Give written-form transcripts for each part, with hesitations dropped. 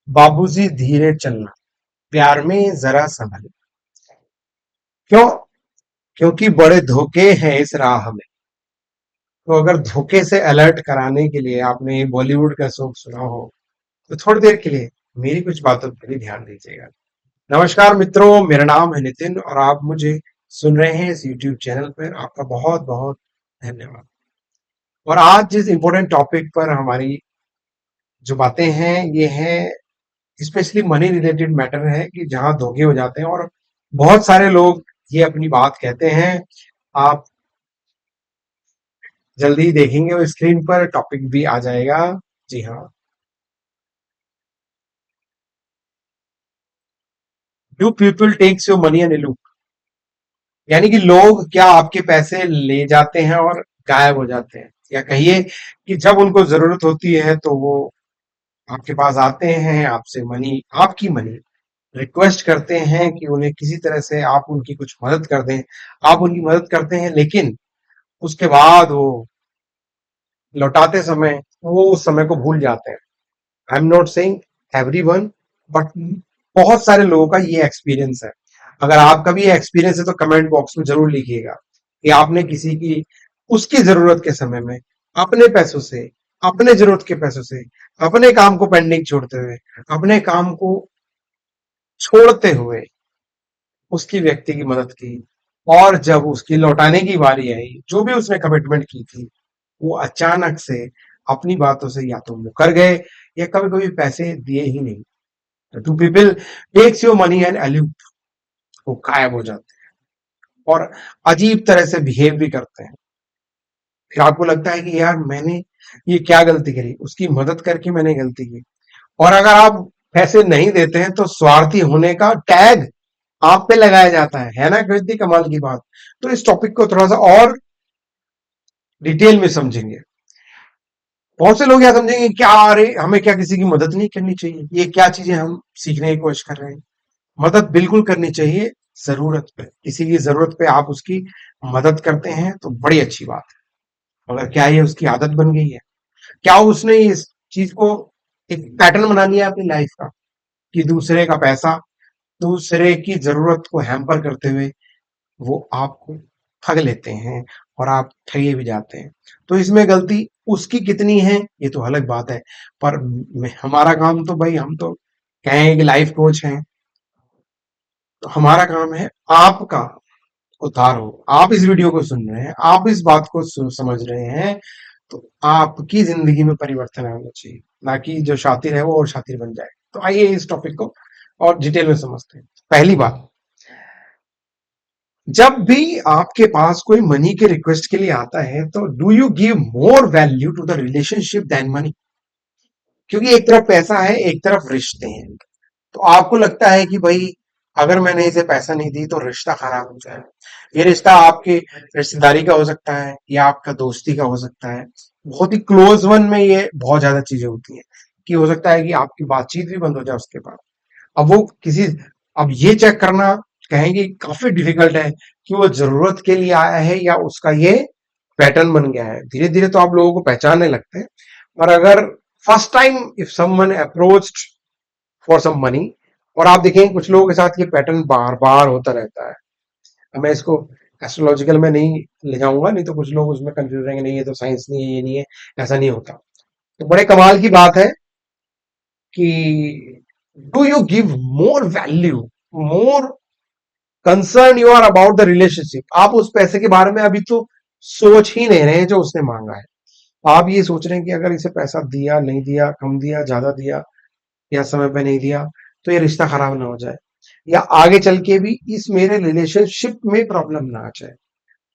बाबूजी धीरे चलना, प्यार में जरा संभल। क्यों? क्योंकि बड़े धोखे हैं इस राह में। तो अगर धोखे से अलर्ट कराने के लिए आपने बॉलीवुड का सॉन्ग सुना हो तो थोड़ी देर के लिए मेरी कुछ बातों पर भी ध्यान दीजिएगा। नमस्कार मित्रों, मेरा नाम है नितिन और आप मुझे सुन रहे हैं इस यूट्यूब चैनल पर। आपका बहुत बहुत धन्यवाद। और आज जिस इम्पोर्टेंट टॉपिक पर हमारी जो बातें हैं ये हैं स्पेशली मनी रिलेटेड मैटर है कि जहां धोखे हो जाते हैं और बहुत सारे लोग ये अपनी बात कहते हैं। आप जल्दी ही देखेंगे और स्क्रीन पर टॉपिक भी आ जाएगा। जी हाँ, do people takes your money and elope, यानी कि लोग क्या आपके पैसे ले जाते हैं और गायब हो जाते हैं, या कहिए कि जब उनको जरूरत होती है तो वो आपके पास आते हैं, आपसे मनी, आपकी मनी रिक्वेस्ट करते हैं कि उन्हें किसी तरह से आप उनकी कुछ मदद कर दें। आप उनकी मदद करते हैं लेकिन उसके बाद वो लौटाते समय वो उस समय को भूल जाते हैं। I am not saying everyone, but बहुत सारे लोगों का ये एक्सपीरियंस है। अगर आपका भी ये एक्सपीरियंस है तो कमेंट बॉक्स में जरूर लिखिएगा कि आपने किसी की उसकी जरूरत के समय में अपने पैसों से, अपने जरूरत के पैसों से, अपने काम को पेंडिंग छोड़ते हुए, अपने काम को छोड़ते हुए उसकी व्यक्ति की मदद की, और जब उसकी लौटाने की बारी आई, जो भी उसने कमिटमेंट की थी, वो अचानक से अपनी बातों से या तो मुकर गए या कभी कभी पैसे दिए ही नहीं। To people takes your money and elope, वो गायब हो जाते हैं और अजीब तरह से बिहेव भी करते हैं। फिर आपको लगता है कि यार मैंने ये क्या गलती करी, उसकी मदद करके मैंने गलती की। और अगर आप पैसे नहीं देते हैं तो स्वार्थी होने का टैग आप पे लगाया जाता है ना? कितनी कमाल की बात। तो इस टॉपिक को थोड़ा सा और डिटेल में समझेंगे। बहुत से लोग क्या समझेंगे, क्या अरे हमें क्या किसी की मदद नहीं करनी चाहिए, ये क्या चीजें हम सीखने की कोशिश कर रहे हैं। मदद बिल्कुल करनी चाहिए, जरूरत पे, किसी की जरूरत पे आप उसकी मदद करते हैं तो बड़ी अच्छी बात है। मगर क्या ये उसकी आदत बन गई है? क्या उसने इस चीज को एक पैटर्न बना लिया अपनी लाइफ का कि दूसरे का पैसा, दूसरे की जरूरत को हैम्पर करते हुए वो आपको ठग लेते हैं और आप ठगे भी जाते हैं। तो इसमें गलती उसकी कितनी है ये तो अलग बात है, पर हमारा काम तो भाई, हम तो कहें कि लाइफ कोच हैं, तो हमारा काम है आपका उद्धार हो। आप इस वीडियो को सुन रहे हैं, आप इस बात को समझ रहे हैं, तो आपकी जिंदगी में परिवर्तन आना चाहिए, ना कि जो शातिर है वो और शातिर बन जाए। तो आइए इस टॉपिक को और डिटेल में समझते हैं। पहली बात, जब भी आपके पास कोई मनी के रिक्वेस्ट के लिए आता है तो do you give more value to the relationship than money? क्योंकि एक तरफ पैसा है, एक तरफ रिश्ते हैं। तो आपको लगता है कि भाई अगर मैंने इसे पैसा नहीं दी तो रिश्ता खराब हो जाए। ये रिश्ता आपके रिश्तेदारी का हो सकता है या आपका दोस्ती का हो सकता है। बहुत ही क्लोज वन में ये बहुत ज्यादा चीजें होती हैं कि हो सकता है कि आपकी बातचीत भी बंद हो जाए उसके बाद। अब वो किसी, अब ये चेक करना कहेंगे काफी डिफिकल्ट है कि वो जरूरत के लिए आया है या उसका ये पैटर्न बन गया है। धीरे धीरे तो आप लोगों को पहचानने लगते हैं। और अगर first time if someone approached for some money, और आप देखेंगे कुछ लोगों के साथ ये पैटर्न बार बार होता रहता है। अब मैं इसको एस्ट्रोलॉजिकल में नहीं ले जाऊंगा, नहीं तो कुछ लोग उसमें कंफ्यूज रहेंगे, नहीं ये तो साइंस नहीं है, ये नहीं है, ऐसा नहीं होता। तो बड़े कमाल की बात है कि do you give more value, more concern you are about the relationship. आप उस पैसे के बारे में अभी तो सोच ही नहीं रहे हैं जो उसने मांगा है। आप ये सोच रहे हैं कि अगर इसे पैसा दिया, नहीं दिया, कम दिया, ज्यादा दिया, या समय पे नहीं दिया तो ये रिश्ता खराब ना हो जाए, या आगे चल के भी इस मेरे रिलेशनशिप में प्रॉब्लम ना आ जाए।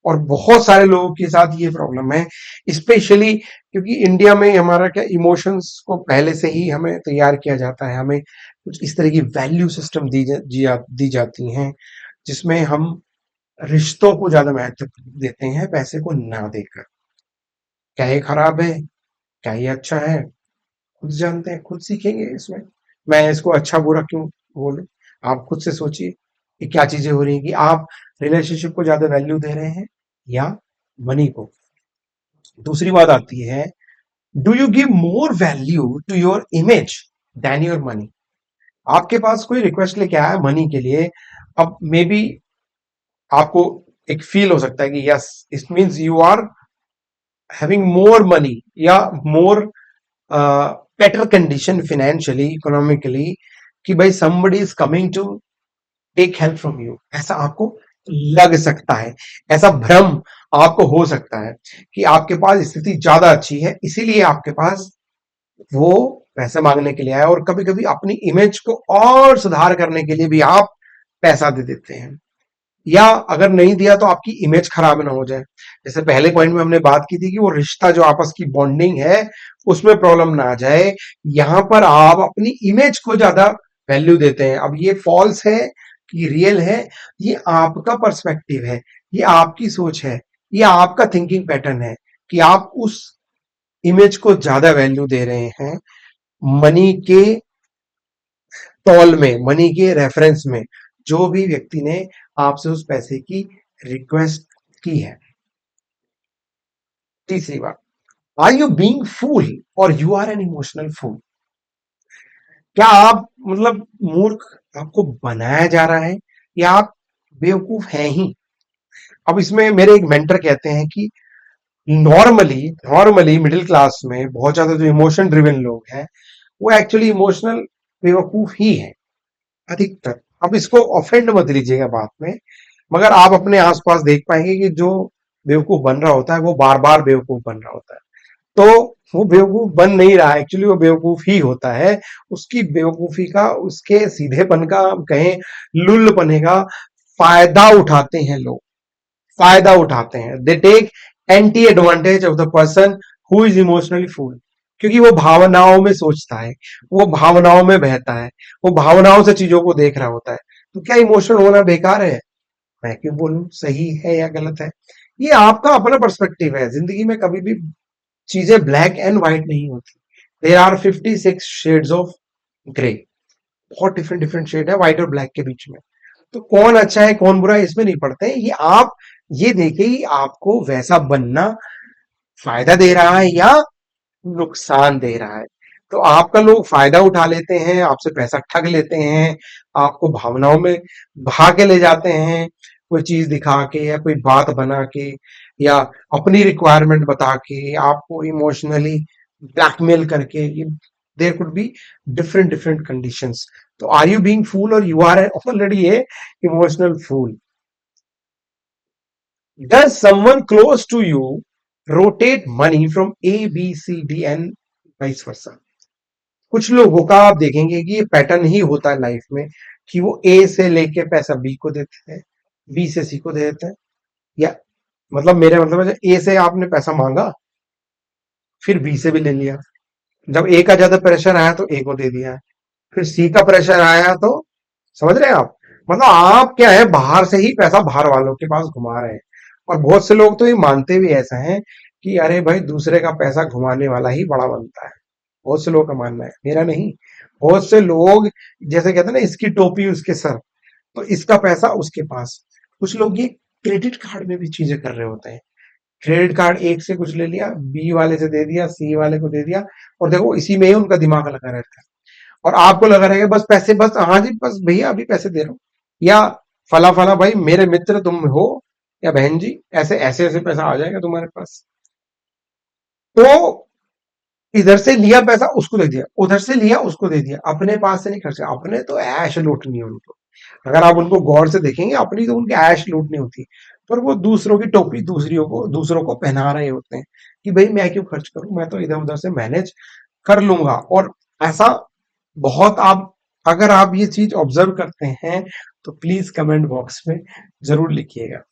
और बहुत सारे लोगों के साथ ये प्रॉब्लम है, स्पेशली क्योंकि इंडिया में हमारा क्या, इमोशंस को पहले से ही हमें तैयार किया जाता है। हमें कुछ इस तरह की वैल्यू सिस्टम दी जाती हैं जिसमें हम रिश्तों को ज्यादा महत्व देते हैं पैसे को ना देकर। क्या ये खराब है, क्या ये अच्छा है, खुद जानते हैं, खुद सीखेंगे इसमें। मैं इसको अच्छा बुरा क्यों बोलूं, आप खुद से सोचिए कि क्या चीजें हो रही हैं कि आप रिलेशनशिप को ज्यादा वैल्यू दे रहे हैं या मनी को। दूसरी बात आती है, do you give more value to your image than your money? आपके पास कोई रिक्वेस्ट लेके आया मनी के लिए, अब मे बी आपको एक फील हो सकता है कि yes, it means you are having more money या more better condition financially, economically, कि भाई somebody is coming to take help from you, ऐसा आपको लग सकता है, ऐसा भ्रम आपको हो सकता है कि आपके पास स्थिति ज्यादा अच्छी है, इसीलिए आपके पास वो पैसे मांगने के लिए आया, और कभी कभी अपनी इमेज को और सुधार करने के लिए भी आप पैसा दे देते हैं, या अगर नहीं दिया तो आपकी इमेज खराब ना हो जाए। जैसे पहले पॉइंट में हमने बात की थी कि वो रिश्ता जो आपस की बॉन्डिंग है उसमें प्रॉब्लम ना आ जाए, यहां पर आप अपनी इमेज को ज्यादा वैल्यू देते हैं। अब ये फॉल्स है कि रियल है, ये आपका पर्सपेक्टिव है, ये आपकी सोच है, ये आपका थिंकिंग पैटर्न है कि आप उस इमेज को ज्यादा वैल्यू दे रहे हैं मनी के तौल में, मनी के रेफरेंस में, जो भी व्यक्ति ने आपसे उस पैसे की रिक्वेस्ट की है। तीसरी बात, आर यू बीइंग फूल और you are an emotional fool? क्या आप मतलब मूर्ख, आपको बनाया जा रहा है, या आप बेवकूफ हैं ही? अब इसमें मेरे एक मेंटर कहते हैं कि नॉर्मली नॉर्मली मिडिल क्लास में बहुत ज्यादा जो इमोशन ड्रिवन लोग हैं वो एक्चुअली इमोशनल बेवकूफ ही है अधिकतर। अब इसको ऑफेंड मत लीजिएगा बात में, मगर आप अपने आसपास देख पाएंगे कि जो बेवकूफ बन रहा होता है वो बार बार बेवकूफ बन रहा होता है, तो वो बेवकूफ बन नहीं रहा है, एक्चुअली वो बेवकूफ ही होता है। उसकी बेवकूफी का, उसके सीधेपन का, हम कहें लुल्लपने का फायदा उठाते हैं लोग, फायदा उठाते हैं। They take anti advantage of the person who is emotionally fool, क्योंकि वो भावनाओं में सोचता है, वो भावनाओं में बहता है, वो भावनाओं से चीजों को देख रहा होता है। तो क्या इमोशनल होना बेकार है? मैं क्यों बोलूं सही है या गलत है? ये आपका अपना पर्सपेक्टिव है। जिंदगी में कभी भी चीजें ब्लैक एंड व्हाइट नहीं होती। There are 56 shades of grey, बहुत डिफरेंट डिफरेंट शेड है व्हाइट और ब्लैक के बीच में। तो कौन अच्छा है कौन बुरा है इसमें नहीं पड़ते हैं। ये आप ये देखे ही आपको वैसा बनना फायदा दे रहा है या नुकसान दे रहा है। तो आपका लोग फायदा उठा लेते हैं, आपसे पैसा ठग लेते हैं, आपको भावनाओं में बहा के ले जाते हैं, कोई चीज दिखा के या कोई बात बना के या अपनी रिक्वायरमेंट बता के आपको इमोशनली ब्लैकमेल करके। There could be different different conditions. तो आर यू बीइंग फूल और you are already a emotional fool? Does someone close to you rotate money from A, B, C, D and vice versa? कुछ लोगों का आप देखेंगे कि ये pattern ही होता है लाइफ में कि वो ए से लेके पैसा बी को देते हैं, बी से सी को दे देते हैं, या मतलब मेरे मतलब है ए से आपने पैसा मांगा, फिर बी से भी ले लिया, जब ए का ज्यादा प्रेशर आया तो ए को दे दिया, फिर सी का प्रेशर आया तो, समझ रहे हैं आप? मतलब आप क्या है, बाहर से ही पैसा बाहर वालों के पास घुमा रहे हैं। और बहुत से लोग तो ये मानते भी ऐसा है कि अरे भाई दूसरे का पैसा घुमाने वाला ही बड़ा बनता है। बहुत से लोगों का मानना है, मेरा नहीं। बहुत से लोग जैसे कहते हैं ना, इसकी टोपी उसके सर, तो इसका पैसा उसके पास। कुछ लोग ये क्रेडिट कार्ड में भी चीजें कर रहे होते हैं। क्रेडिट कार्ड एक से कुछ ले लिया, बी वाले से दे दिया, सी वाले को दे दिया, और देखो इसी में ही उनका दिमाग लगा रहता है। और आपको लगा रहेगा बस पैसे, बस हाँ जी बस भैया अभी पैसे दे रहा हूँ, या फला फला भाई मेरे मित्र तुम हो, या बहन जी ऐसे ऐसे ऐसे पैसा आ जाएगा तुम्हारे पास। तो इधर से लिया पैसा उसको दे दिया, उधर से लिया उसको दे दिया, अपने पास से नहीं खर्चा। अपने तो ऐश लूटनी है उनको, अगर आप उनको गौर से देखेंगे अपनी तो उनकी ऐश लूटनी होती, पर वो दूसरों की टोपी दूसरों को पहना रहे होते हैं कि भाई मैं क्यों खर्च करूं, मैं तो इधर उधर से मैनेज कर लूंगा। और ऐसा बहुत, आप अगर आप ये चीज ऑब्जर्व करते हैं तो प्लीज कमेंट बॉक्स में जरूर लिखिएगा।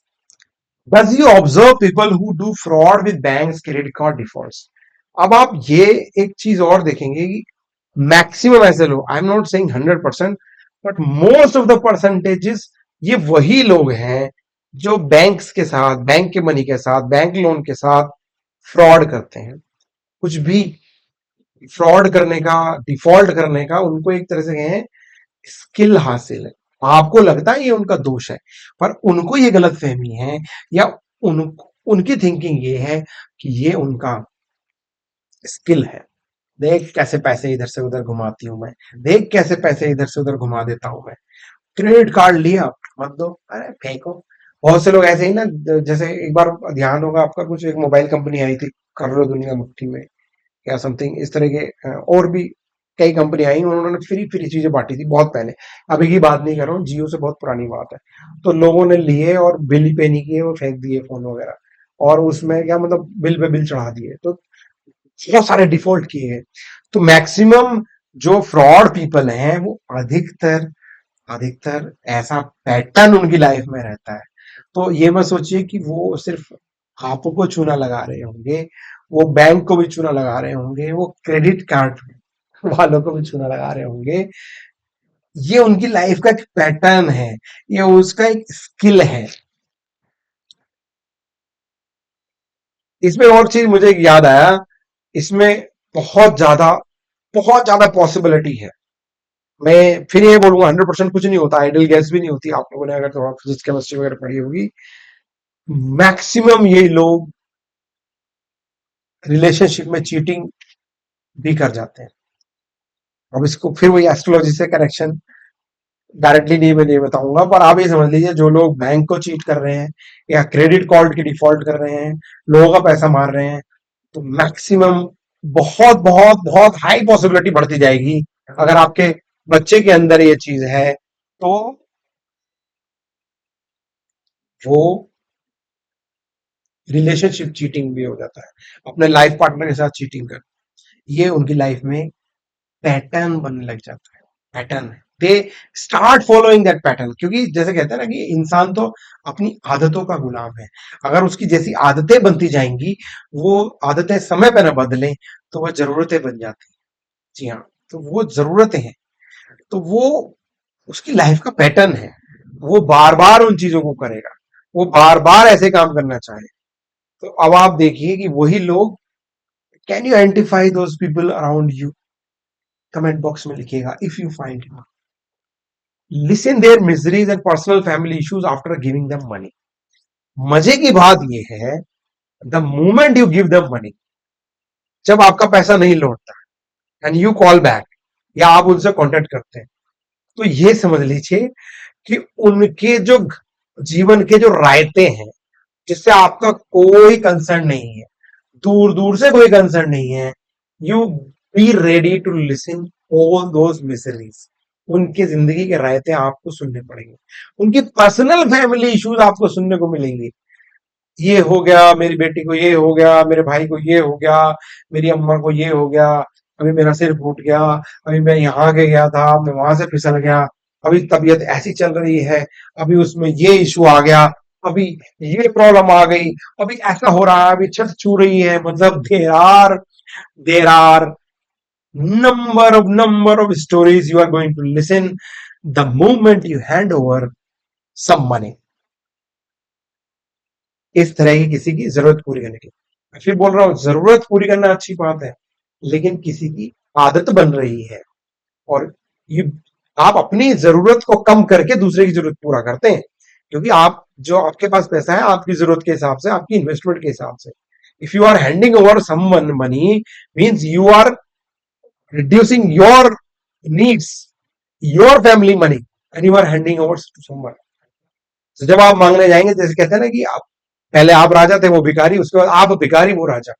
Does you observe people who do fraud with banks credit card defaults? अब आप ये एक चीज और देखेंगे कि मैक्सिमम ऐसे लोग, I am not saying 100%, but most of the percentages ये वही लोग हैं जो बैंक्स के साथ, बैंक के मनी के साथ, बैंक लोन के साथ फ्रॉड करते हैं। कुछ भी फ्रॉड करने का, डिफॉल्ट करने का उनको एक तरह से कहें स्किल हासिल है। आपको लगता है ये उनका दोष है, पर उनको ये गलत फहमी है, या उन उनकी थिंकिंग ये है कि ये उनका स्किल है। देख कैसे पैसे इधर से उधर घुमाती हूँ मैं, देख कैसे पैसे इधर से उधर घुमा देता हूँ मैं। क्रेडिट कार्ड लिया, मत दो, अरे फेंको। बहुत से लोग ऐसे ही ना, जैसे एक बार ध्यान होगा आपका, कुछ एक मोबाइल कंपनी आई थी, कर लो दुनिया मुट्ठी में या समथिंग इस तरह के, और भी कई कंपनी आई, उन्होंने फ्री फ्री चीजें बांटी थी बहुत पहले। अभी की बात नहीं कर रहा हूँ, जियो से बहुत पुरानी बात है। तो लोगों ने लिए और बिल ही पे नहीं किए, वो फेंक दिए फोन वगैरह। और उसमें क्या मतलब, बिल पे बिल चढ़ा दिए, तो बहुत सारे डिफॉल्ट किए हैं। तो मैक्सिमम जो फ्रॉड पीपल हैं वो अधिकतर अधिकतर ऐसा पैटर्न उनकी लाइफ में रहता है। तो ये मत सोचिए कि वो सिर्फ आपको चूना लगा रहे होंगे, वो बैंक को भी चूना लगा रहे होंगे, वो क्रेडिट कार्ड वालों को भी चूना लगा रहे होंगे। ये उनकी लाइफ का एक पैटर्न है, ये उसका एक स्किल है। इसमें और चीज मुझे एक याद आया, इसमें बहुत ज्यादा बहुत ज्यादा पॉसिबिलिटी है। मैं फिर ये बोलूंगा 100% कुछ नहीं होता, आइडल गैस भी नहीं होती। आप लोगों ने अगर थोड़ा फिजिक्स केमिस्ट्री वगैरह पढ़ी होगी, मैक्सिमम ये लोग रिलेशनशिप में चीटिंग भी कर जाते हैं। अब इसको फिर वही एस्ट्रोलॉजी से कनेक्शन डायरेक्टली नहीं, मैं नहीं बताऊंगा, पर आप ये समझ लीजिए, जो लोग बैंक को चीट कर रहे हैं या क्रेडिट कार्ड की डिफॉल्ट कर रहे हैं, लोगों का पैसा मार रहे हैं, तो मैक्सिमम बहुत बहुत बहुत हाई पॉसिबिलिटी बढ़ती जाएगी। अगर आपके बच्चे के अंदर ये चीज है, तो वो रिलेशनशिप चीटिंग भी हो जाता है, अपने लाइफ पार्टनर के साथ चीटिंग कर, ये उनकी लाइफ में पैटर्न बनने लग जाता है। पैटर्न है, they start following that pattern, क्योंकि जैसे कहते हैं ना कि इंसान तो अपनी आदतों का गुलाम है। अगर उसकी जैसी आदतें बनती जाएंगी, वो आदतें समय पर न बदलें, तो वह जरूरतें बन जाती हैं। जी हाँ, तो वो जरूरतें हैं, तो वो उसकी लाइफ का पैटर्न है। वो बार बार उन चीजों को करेगा, वो बार बार ऐसे काम करना चाहे। तो अब आप देखिए कि वही लोग, can you identify those people around you? Comment box में लिखिएगा if you find. Listen their miseries and personal family issues after giving them money. मजे की बात यह है, the moment you give them money, जब आपका पैसा नहीं लौटता एंड यू कॉल बैक या आप उनसे कांटेक्ट करते हैं, तो ये समझ लीजिए कि उनके जो जीवन के जो रायते हैं, जिससे आपका कोई कंसर्न नहीं है, दूर दूर से कोई कंसर्न नहीं है, you be ready to listen all those miseries. उनकी जिंदगी के रायते आपको सुनने पड़ेंगे, उनकी पर्सनल फैमिली इश्यूज आपको सुनने को मिलेंगे। ये हो गया, मेरी बेटी को ये हो गया, मेरे भाई को ये हो गया, मेरी अम्मा को ये हो गया, अभी मेरा सिर फूट गया, अभी मैं यहाँ के गया था, मैं वहां से फिसल गया, अभी तबीयत ऐसी चल रही है, अभी उसमें ये इशू आ गया, अभी ये प्रॉब्लम आ गई, अभी ऐसा हो रहा है, अभी छत छू रही है। मतलब there are number of stories you are going to listen the moment you hand over some money, इस तरह की किसी की जरूरत पूरी करने की। मैं फिर बोल रहा हूं, जरूरत पूरी करना अच्छी बात है, लेकिन किसी की आदत बन रही है, और ये आप अपनी जरूरत को कम करके दूसरे की जरूरत पूरा करते हैं, क्योंकि आप जो आपके पास पैसा है आपकी जरूरत के हिसाब से, आपकी इन्वेस्टमेंट के हिसाब से। If you are handing over someone money, means you are reducing your needs, your family money, and you are handing over to someone. तो जब आप मांगने जाएंगे, जैसे कहते हैं ना कि आप पहले आप राजा थे, वो भिखारी, उसके बाद आप भिखारी वो राजा,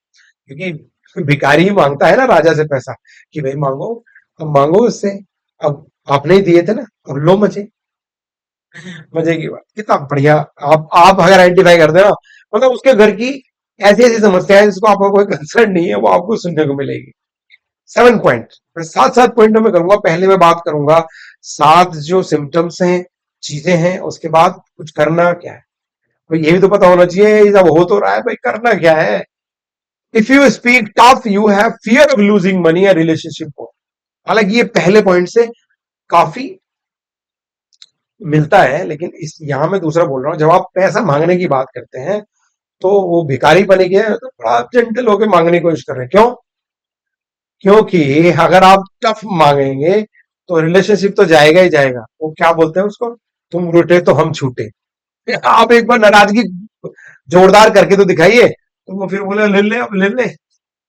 क्योंकि भिखारी ही मांगता है ना राजा से पैसा, कि भाई मांगो, अब मांगो उससे। अब आपने ही दिए थे ना, अब लो मजे। मजे की बात, कितना बढ़िया। आप अगर आइडेंटिफाई करते हैं ना, मतलब उसके घर की ऐसी ऐसी समस्या है जिसको आपको कोई कंसर्न नहीं है, वो आपको सुनने को मिलेगी। 7 पॉइंट, मैं 7 पॉइंटों में करूंगा। पहले मैं बात करूंगा 7 जो सिम्टम्स हैं, चीजें हैं, उसके बाद कुछ करना क्या है। तो ये भी तो पता होना चाहिए, ये सब हो तो रहा है भाई, करना क्या है। If you speak tough, you have fear of losing money या रिलेशनशिप को। हालांकि ये पहले पॉइंट से काफी मिलता है, लेकिन इस यहां मैं दूसरा बोल रहा हूं, जब आप पैसा मांगने की बात करते हैं, तो वो भिखारी बने के तो बड़ा जेंटल होकर मांगने की कोशिश कर रहे हैं। क्यों? क्योंकि अगर आप टफ मांगेंगे तो रिलेशनशिप तो जाएगा ही जाएगा। वो क्या बोलते हैं उसको, तुम रूठे तो हम छूटे। आप एक बार नाराजगी जोरदार करके तो दिखाइए, तो वो फिर बोले ले ले, अब ले ले।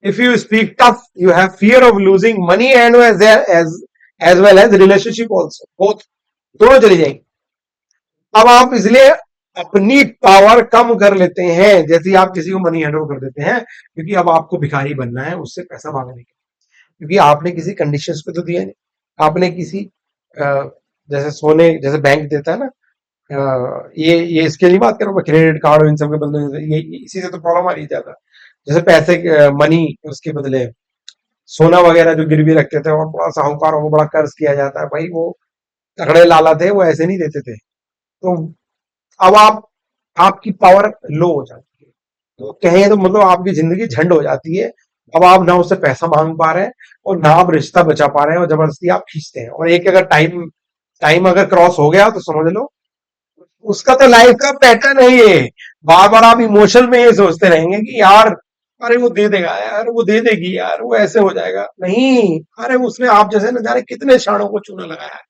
If you speak tough, you have fear of losing money and as well as relationship also. Both दोनों चली जाएंगी. अब आप इसलिए अपनी पावर कम कर लेते हैं जैसे ही आप किसी को मनी हैंड ओवर कर देते हैं, क्योंकि अब आपको भिखारी बनना है उससे पैसा मांगने के, क्योंकि आपने किसी कंडीशंस पे तो दिया नहीं. आपने किसी जैसे सोने जैसे बैंक देता है ना, ये इसके लिए बात करो, क्रेडिट कार्ड और इन सब के बदले ये इसी से तो प्रॉब्लम आ रही है ज्यादा. जैसे पैसे मनी उसके बदले सोना वगैरह जो गिरवी रखते थे और बड़ा साहूकारों को बड़ा कर्ज किया जाता है, भाई वो तगड़े लाला थे, वो ऐसे नहीं देते थे. तो अब आपकी पावर लो हो जाती है, तो कहें तो मतलब आपकी जिंदगी झंड हो जाती है. अब आप ना उससे पैसा मांग पा रहे हैं और ना आप रिश्ता बचा पा रहे हैं, और जबरदस्ती आप खींचते हैं. और एक अगर टाइम टाइम अगर क्रॉस हो गया तो समझ लो उसका तो लाइफ का पैटर्न है ये. बार बार आप इमोशन में ये सोचते रहेंगे कि यार अरे वो दे देगा यार, वो दे देगी यार, वो ऐसे हो जाएगा. नहीं, अरे उसने आप जैसे न जाने कितने शाणों को चूना लगाया है.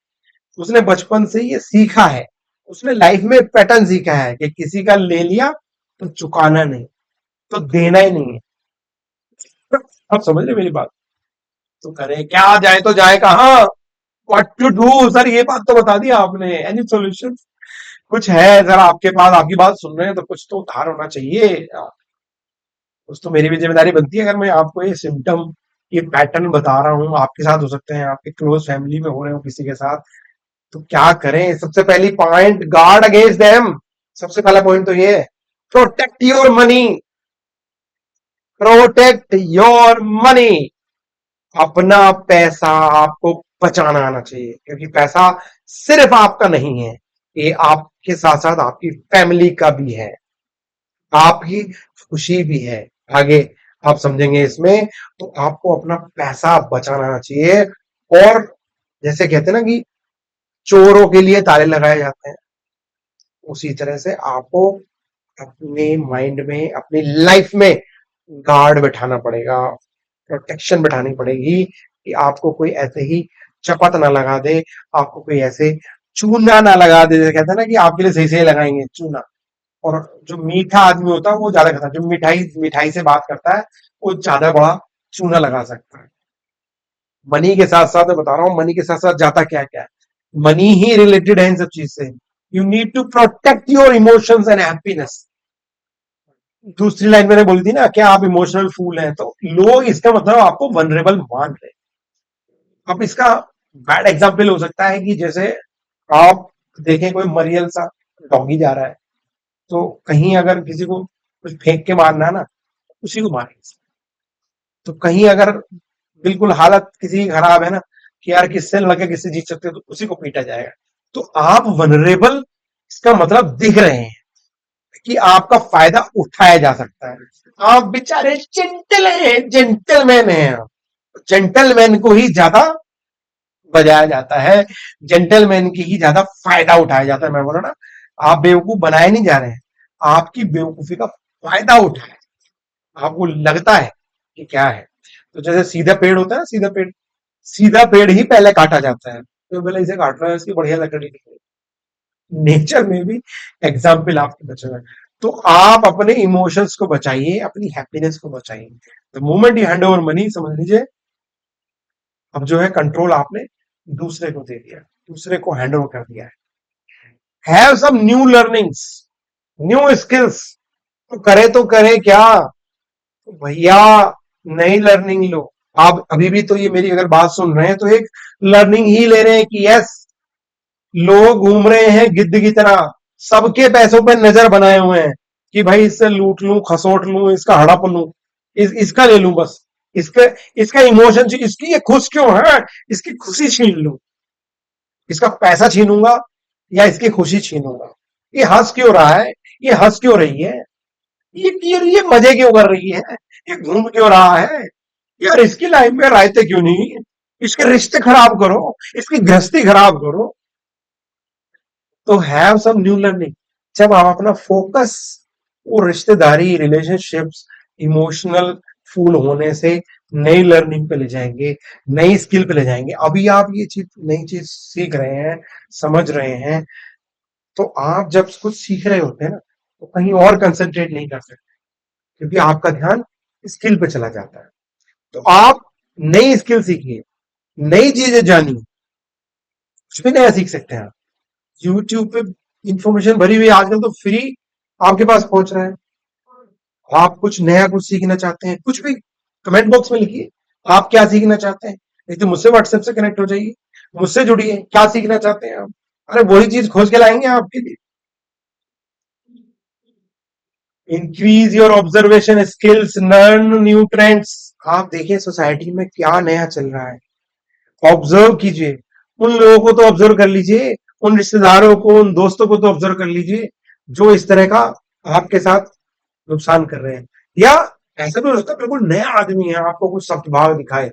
उसने बचपन से ये सीखा है, उसने लाइफ में पैटर्न सीखा है कि किसी का ले लिया तो चुकाना नहीं, तो देना ही नहीं है. आप समझ रहे मेरी बात? तो करें क्या, जाए तो जाए कहाँ, व्हाट टू डू. सर ये बात तो बता दी आपने, एनी सॉल्यूशन कुछ है सर आपके पास? आपकी बात सुन रहे हैं तो कुछ तो उधार होना चाहिए. कुछ तो मेरी भी जिम्मेदारी बनती है. अगर मैं आपको ये सिम्टम, ये पैटर्न बता रहा हूँ, आपके साथ हो सकते हैं, आपके क्लोज फैमिली में हो रहे हो किसी के साथ, तो क्या करें? सबसे पहली पॉइंट, गार्ड अगेंस्ट देम. सबसे पहला पॉइंट तो ये है, protect your money. Protect your money. अपना पैसा आपको बचाना आना चाहिए, क्योंकि पैसा सिर्फ आपका नहीं है, ये आपके साथ साथ आपकी फैमिली का भी है, आपकी खुशी भी है. आगे आप समझेंगे इसमें. तो आपको अपना पैसा बचाना आना चाहिए. और जैसे कहते हैं ना कि चोरों के लिए ताले लगाए जाते हैं, उसी तरह से आपको अपने माइंड में, अपनी लाइफ में गार्ड बैठाना पड़ेगा, प्रोटेक्शन बैठानी पड़ेगी कि आपको कोई ऐसे ही चपत ना लगा दे, आपको कोई ऐसे चूना ना लगा दे. जैसे कहते हैं ना कि आपके लिए सही सही लगाएंगे चूना. और जो मीठा आदमी होता है वो ज्यादा खाता है, जो मिठाई मिठाई से बात करता है वो ज्यादा बड़ा चूना लगा सकता है. मनी के साथ साथ मैं बता रहा हूँ, मनी के साथ साथ जाता क्या क्या है, मनी ही रिलेटेड है इन सब चीज से. You need to protect your emotions and happiness. दूसरी लाइन मैंने बोली थी ना, क्या आप इमोशनल फूल हैं, तो लोग इसका मतलब आपको वनरेबल मान रहे हैं. अब इसका बैड एग्जाम्पल हो सकता है कि जैसे आप देखें कोई मरियल सा डॉगी जा रहा है, तो कहीं अगर किसी को कुछ फेंक के मारना है ना, उसी को मारेंगे. तो कहीं अगर बिल्कुल हालत किसी की खराब है ना, कि यार किससे लगे किससे जीत सकते हो, तो उसी को पीटा जाएगा. तो आप वनरेबल, इसका मतलब दिख रहे हैं कि आपका फायदा उठाया जा सकता है. आप बेचारे जेंटलमैन हैं. जेंटलमैन को ही ज्यादा बजाया जाता है, जेंटलमैन की ही ज्यादा फायदा उठाया जाता है. मैं बोला ना, आप बेवकूफ बनाए नहीं जा रहे हैं, आपकी बेवकूफी का फायदा उठाया. आपको लगता है कि क्या है. तो जैसे सीधा पेड़ होता है ना, सीधा पेड़ ही पहले काटा जाता है, तो पहले इसे काट रहा है, इसकी बढ़िया लकड़ी निकली. नेचर में भी एग्जाम्पल आपके बचे हुए हैं. तो आप अपने इमोशंस को बचाइए, अपनी हैप्पीनेस को बचाइए. The moment you hand over money, समझ लीजिए अब जो है कंट्रोल आपने दूसरे को दे दिया, दूसरे को हैंड ओवर कर दिया है. Have some new learnings, new skills. तो करे क्या, तो भैया नई लर्निंग लो. आप अभी भी तो ये मेरी अगर बात सुन रहे हैं तो एक लर्निंग ही ले रहे हैं कि यस, लोग घूम रहे हैं गिद्ध की तरह, सबके पैसों पे नजर बनाए हुए हैं कि भाई इससे लूट लूं, खसोट लूं, इसका हड़प लूं, इसका ले लूं बस, इसके इसका इमोशन, इसकी ये खुश क्यों है, इसकी खुशी छीन लूं, इसका पैसा छीनूंगा या इसकी खुशी छीनूंगा. ये हंस क्यों रहा है, ये हंस क्यों रही है, ये मजे क्यों कर रही है, ये घूम क्यों रहा है, यार इसकी लाइफ में रायते क्यों नहीं, इसके रिश्ते खराब करो, इसकी गृहस्थी खराब करो. तो हैव सम न्यू लर्निंग. जब आप अपना फोकस वो रिश्तेदारी, रिलेशनशिप्स, इमोशनल फूल होने से नई लर्निंग पे ले जाएंगे, नई स्किल पे ले जाएंगे. अभी आप ये चीज, नई चीज सीख रहे हैं, समझ रहे हैं, तो आप जब कुछ सीख रहे होते हैं ना, तो कहीं और कंसंट्रेट नहीं कर सकते, क्योंकि आपका ध्यान स्किल पे चला जाता है. तो आप नई स्किल सीखिए, नई चीजें जानिए, कुछ भी नया सीख सकते हैं आप। यूट्यूब पे इंफॉर्मेशन भरी हुई है, आजकल तो फ्री आपके पास पहुंच रहा है। आप कुछ नया कुछ सीखना चाहते हैं, कुछ भी कमेंट बॉक्स में लिखिए, आप क्या सीखना चाहते हैं। नहीं तो मुझसे व्हाट्सएप से कनेक्ट हो जाइए, मुझसे जुड़िए, क्या सीखना चाहते हैं आप। अरे वही चीज खोज के लाएंगे आपके लिए। Increase your observation skills, learn new trends. आप देखिए सोसाइटी में क्या नया चल रहा है, ऑब्जर्व कीजिए। उन लोगों को तो ऑब्जर्व कर लीजिए, उन रिश्तेदारों को, उन दोस्तों को तो ऑब्जर्व कर लीजिए जो इस तरह का आपके साथ नुकसान कर रहे हैं। या ऐसा भी हो सकता है बिल्कुल नया आदमी है, आपको कुछ सख्त भाव दिखाए,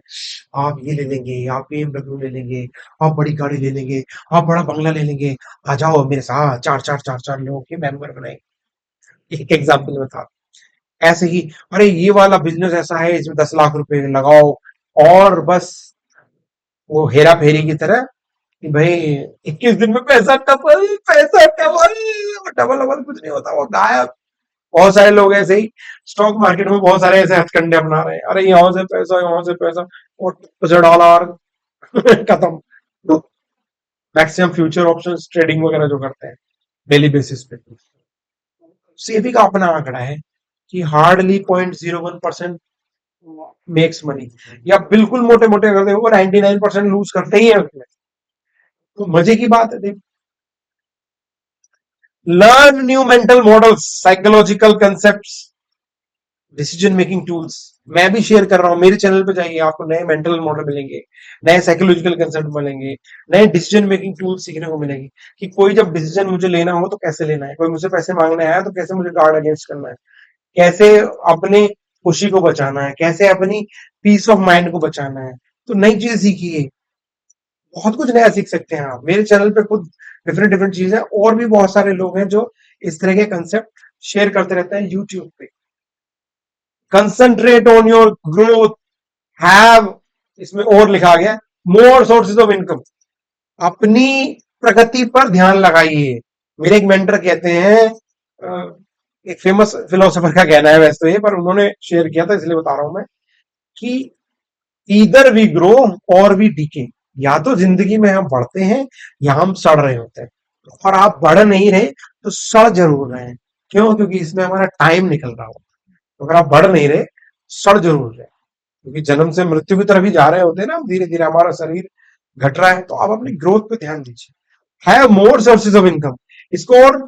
आप ये ले लेंगे, आप BMW ले लेंगे, आप बड़ी गाड़ी ले लेंगे, आप बड़ा बंगला ले लेंगे, आ जाओ मेरे साथ, चार चार चार चार लोगों के मेंबर बनाएंगे। एक एग्जाम्पल बता, ऐसे ही अरे ये वाला बिजनेस ऐसा है, इसमें 10 लाख रुपए लगाओ, और बस वो हेरा फेरी की तरह कि भाई 21 दिन में पैसा डबल, डबल डबल कुछ नहीं होता, वो गायब। बहुत सारे लोग ऐसे ही स्टॉक मार्केट में बहुत सारे ऐसे हथकंडे अपना रहे हैं, अरे यहाँ से पैसा और $डॉलर खत्म। तो मैक्सिमम फ्यूचर ऑप्शन ट्रेडिंग वगैरह जो करते हैं डेली बेसिस पे, सेबी का अपना आंकड़ा है कि हार्डली 0.01% मेक्स मनी, या बिल्कुल मोटे मोटे अगर देखो 99% लूज करते ही है उसमें। तो मजे की बात है। Learn new mental models, psychological concepts, decision making tools. मैं भी शेयर कर रहा हूं, मेरे चैनल पे जाइए, आपको नए मेंटल मॉडल मिलेंगे, नए साइकोलॉजिकल कंसेप्ट मिलेंगे, नए डिसीजन मेकिंग टूल्स सीखने को मिलेंगे कि कोई जब डिसीजन मुझे लेना हो तो कैसे लेना है, कोई मुझे पैसे मांगने आया तो कैसे मुझे गार्ड अगेंस्ट करना है, कैसे अपनी खुशी को बचाना है, कैसे अपनी पीस ऑफ माइंड को बचाना है। तो नई चीजें सीखिए, बहुत कुछ नया सीख सकते हैं आप। मेरे चैनल पे खुद डिफरेंट डिफरेंट चीजें, और भी बहुत सारे लोग हैं जो इस तरह के कंसेप्ट शेयर करते रहते हैं यूट्यूब पे। Concentrate on your growth, have, इसमें और लिखा गया मोर सोर्सेज ऑफ इनकम। अपनी प्रगति पर ध्यान लगाइए। मेरे एक मेंटर कहते हैं, एक फेमस फिलोसोफर का कहना है वैसे तो ये, पर उन्होंने शेयर किया था इसलिए बता रहा हूं मैं, कि ईदर वी ग्रो और वी डीके। या तो जिंदगी में हम बढ़ते हैं या हम सड़ रहे होते हैं, और आप बढ़ नहीं रहे तो सड़ जरूर रहे हैं। क्यों? क्योंकि इसमें हमारा टाइम निकल रहा हो। तो अगर आप बढ़ नहीं रहे, सड़ जरूर रहे, क्योंकि जन्म से मृत्यु की तरफ ही जा रहे होते हैं ना, धीरे धीरे हमारा शरीर घट रहा है। तो आप अपनी ग्रोथ पे ध्यान दीजिए। Have more sources of income. इसको और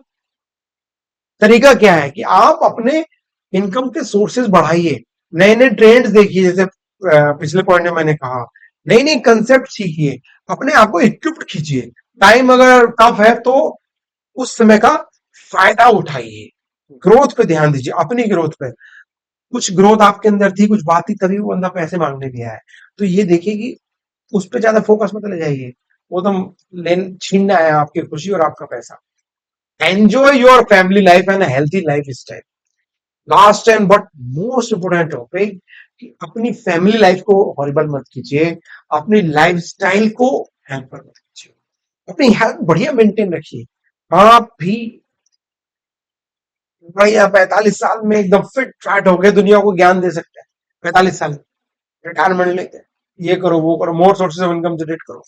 तरीका क्या है कि आप अपने इनकम के सोर्सेज बढ़ाइए, नए नए ट्रेंड्स देखिए, जैसे पिछले पॉइंट में मैंने कहा, नई नई कंसेप्ट सीखिए, अपने आप को इक्विप्ड कीजिए। टाइम अगर टफ है तो उस समय का फायदा उठाइए, ग्रोथ पे ध्यान दीजिए, अपनी ग्रोथ पे। कुछ ग्रोथ आपके अंदर थी, कुछ बात थी, तभी वो बंदा पैसे मांगने भी आया है। तो ये देखिए कि उस पे ज्यादा फोकस मत ले जाइए, वो तो लेन छीनना है आपकी खुशी और आपका पैसा। Enjoy your family life and healthy life style. Last and but most important topic, कि अपनी फैमिली लाइफ को हॉरिबल मत कीजिए, अपनी लाइफ स्टाइल को हैम्पर मत कीजिए, अपनी हेल्थ बढ़िया मेंटेन रखिए। आप भी बढ़िया 45 साल में एकदम फिट फैट हो गए, दुनिया को ज्ञान दे सकते हैं। 45 साल रिटायरमेंट लेते हैं, ये करो वो करो, मोर सोर्सेज ऑफ इनकम जनरेट करो।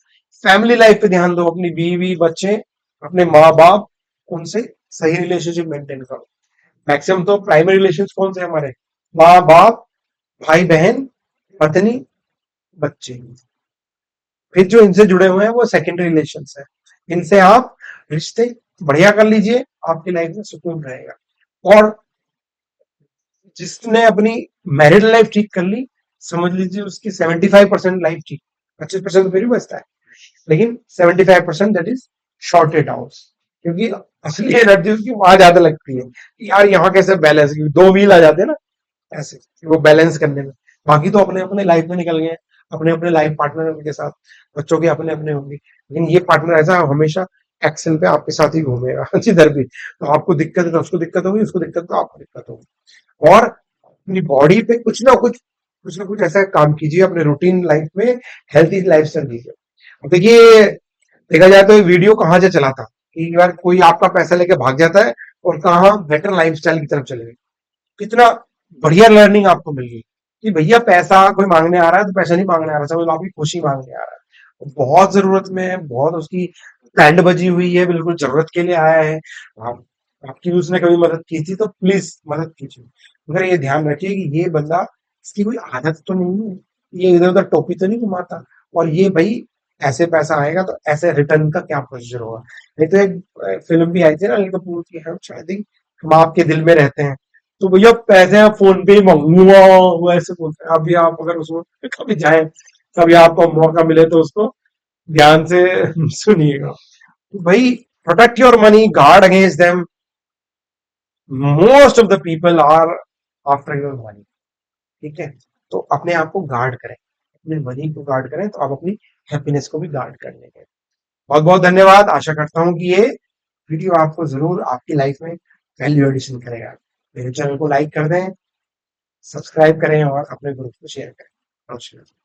फैमिली लाइफ पे ध्यान दो, अपनी बीवी बच्चे, अपने माँ बाप, उनसे सही रिलेशनशिप मेंटेन करो। मैक्सिमम तो प्राइमरी रिलेशन कौन से हमारे, माँ बाप, भाई बहन, पत्नी, बच्चे। फिर जो इनसे जुड़े हुए हैं वो सेकेंडरी रिलेशन है। इनसे आप रिश्ते बढ़िया कर लीजिए, आपकी लाइफ में सुकून रहेगा। और जिसने अपनी मैरिड लाइफ ठीक कर ली, समझ लीजिए उसकी 75% लाइफ ठीक, 25% तो फिर भी बचता है, लेकिन 75% दैट इज शॉर्टेड आउट। क्योंकि असली एनर्जी उसकी वहां ज्यादा लगती है कि यार यहाँ कैसे बैलेंस, दो व्हील आ जाते हैं ना ऐसे, कि वो बैलेंस करने में। बाकी तो अपने अपने लाइफ में निकल गए, अपने अपने लाइफ पार्टनर के साथ, बच्चों के अपने अपने होंगे, लेकिन ये पार्टनर ऐसा हमेशा एक्शन पे आपके साथ ही घूमेगा जिधर भी। तो आपको दिक्कत है तो उसको दिक्कत होगी, उसको दिक्कत तो आपको दिक्कत होगी। और अपनी बॉडी पे कुछ ना कुछ ऐसा काम कीजिए अपने रूटीन लाइफ में, हेल्थी लाइफ स्टाइल लीजिए। अब देखिए, देखा जाए तो ये वीडियो कहाँ से चला था कि यार कोई आपका पैसा लेके भाग जाता है और कहाँ बेटर लाइफस्टाइल की तरफ चले गए। कितना बढ़िया लर्निंग आपको मिल गई। कि भैया पैसा कोई मांगने आ रहा है तो पैसा नहीं मांगने आ रहा, समझ लो आपकी खुशी मांगने आ रहा है, बहुत जरूरत में है, बहुत उसकी बैंड बजी हुई है, बिल्कुल जरूरत के लिए आया है, आप आपकी भी उसने कभी मदद की थी तो प्लीज मदद कीजिए। मगर ये ध्यान रखिए कि ये बंदा, इसकी कोई आदत तो नहीं है, ये इधर उधर टोपी तो नहीं घुमाता, और ये भाई ऐसे पैसा आएगा तो ऐसे रिटर्न का क्या प्रोसीजर होगा। नहीं तो एक फिल्म भी आई थी ना अनिल कपूर की, हम शायद ही हम आपके दिल में रहते हैं, तो भैया पैसे आप फोन पे ही मांगूंगा, वो ऐसे बोलते हैं। अभी आप अगर उसमें कभी जाए, कभी आपको मौका मिले तो उसको ध्यान से सुनिएगा। तो भाई protect your money, guard against them, most of the people are after your money. ठीक है, तो अपने आप को गार्ड करें, अपने मनी को गार्ड करें तो आप अपनी हैप्पीनेस को भी गार्ड कर लेंगे। बहुत बहुत धन्यवाद, आशा करता हूँ कि ये वीडियो आपको जरूर आपकी लाइफ में वैल्यू एडिशन करेगा। मेरे चैनल को लाइक कर दें, सब्सक्राइब करें और अपने ग्रुप को शेयर करें। नमस्कार।